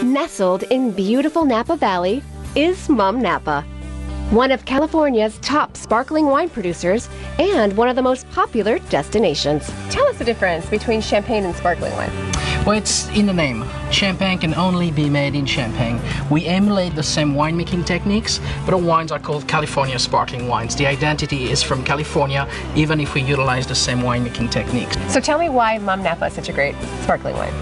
Nestled in beautiful Napa Valley is Mumm Napa, one of California's top sparkling wine producers and one of the most popular destinations. Tell us the difference between champagne and sparkling wine. Well, it's in the name. Champagne can only be made in Champagne. We emulate the same winemaking techniques, but our wines are called California sparkling wines. The identity is from California, even if we utilize the same winemaking techniques. So tell me why Mumm Napa is such a great sparkling wine.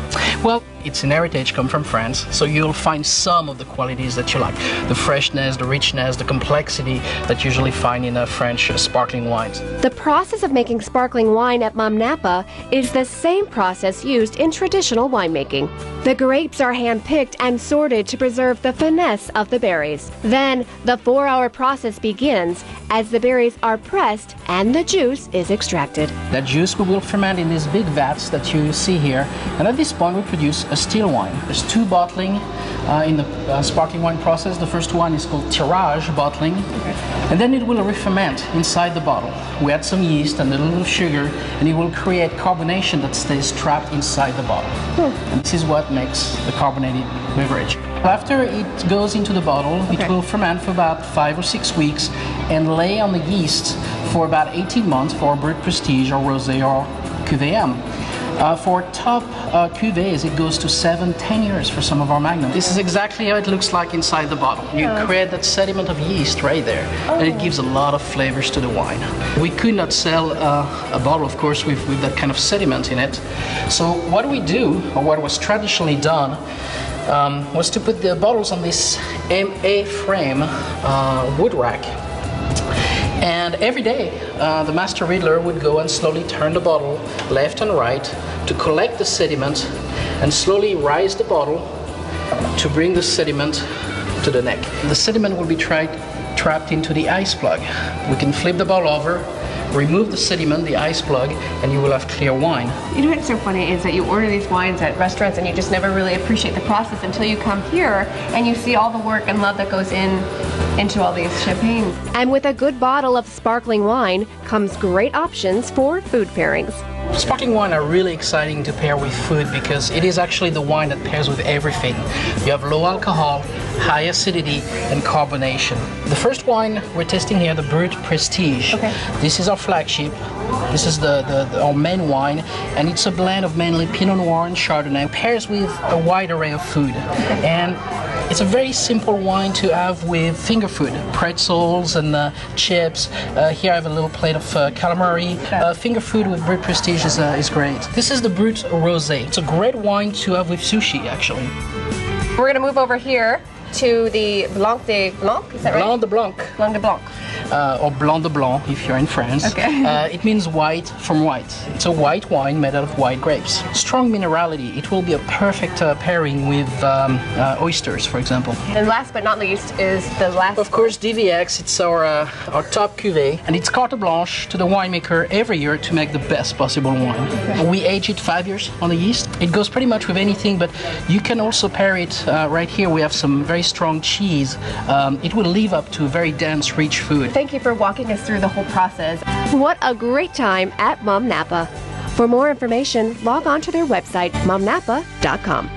Well, it's an heritage come from France, so you'll find some of the qualities that you like. The freshness, the richness, the complexity that you usually find in French sparkling wines. The process of making sparkling wine at Mumm Napa is the same process used in traditional winemaking. The grapes are hand-picked and sorted to preserve the finesse of the berries. Then, the 4-hour process begins as the berries are pressed and the juice is extracted. That juice we will ferment in these big vats that you see here, and at this point we produce a still wine. There's 2 bottling in the sparkling wine process. The first one is called tirage bottling, and then it will re-ferment inside the bottle. We add some yeast and a little sugar, and it will create carbonation that stays trapped inside the bottle. And this is what makes the carbonated beverage. After it goes into the bottle, it will ferment for about 5 or 6 weeks and lay on the yeast for about 18 months for Brut Prestige or Rosé or Cuvée M. For top cuvées, it goes to 7-10 years for some of our Magnum. This is exactly how it looks like inside the bottle. You create that sediment of yeast right there, and it gives a lot of flavors to the wine. We could not sell a bottle, of course, with that kind of sediment in it. So what we do, or what was traditionally done, was to put the bottles on this A-frame wood rack. And every day, the master riddler would go and slowly turn the bottle left and right to collect the sediment and slowly rise the bottle to bring the sediment to the neck. The sediment will be trapped into the ice plug. We can flip the bottle over, remove the sediment, the ice plug, and you will have clear wine. You know what's so funny is that you order these wines at restaurants and you just never really appreciate the process until you come here and you see all the work and love that goes into all these champagnes. And with a good bottle of sparkling wine comes great options for food pairings. Sparkling wine are really exciting to pair with food because it is actually the wine that pairs with everything. You have low alcohol, high acidity, and carbonation. The first wine we're testing here, the Brut Prestige. This is our flagship. This is our main wine, and it's a blend of mainly Pinot Noir and Chardonnay. It pairs with a wide array of food. And it's a very simple wine to have with finger food, pretzels and chips. Here I have a little plate of calamari. Finger food with Brut Prestige is great. This is the Brut Rosé. It's a great wine to have with sushi, actually. We're going to move over here to the Blanc de Blanc, is that right? Blanc de Blanc. Blanc de Blanc. Or Blanc de Blanc if you're in France. It means white from white. It's a white wine made out of white grapes. Strong minerality. It will be a perfect pairing with oysters, for example. And last but not least is the last. Of course, DVX. It's our top cuvée, and it's carte blanche to the winemaker every year to make the best possible wine. We age it 5 years on the yeast. It goes pretty much with anything, but you can also pair it. Right here we have some very strong cheese. It will live up to a very dense, rich food. Thank you for walking us through the whole process. What a great time at Mumm Napa. For more information, log on to their website, mummnapa.com.